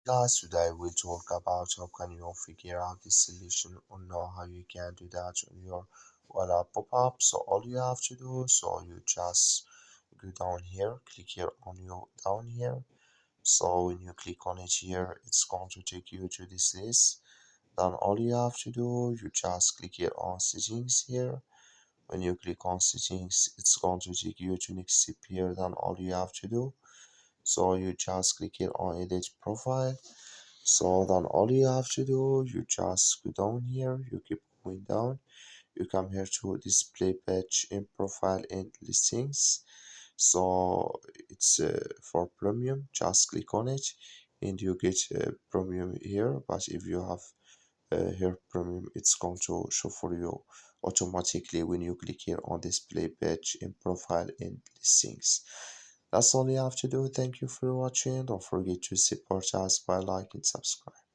Guys, today we'll talk about how can you figure out this solution or know how you can do that on your Wallapop app. So all you have to do, so you just go down here, click here on your down here. So when you click on it here, it's going to take you to this list. Then all you have to do, you just click here on settings here. When you click on settings, it's going to take you to next step here. Then all you have to do, so you just click here on edit profile. So then all you have to do, you just go down here, you keep going down, you come here to display page in profile and listings. So it's for premium, just click on it and you get premium here. But if you have here premium, it's going to show for you automatically when you click here on display page in profile and listings. That's all you have to do. Thank you for watching. Don't forget to support us by like and subscribe.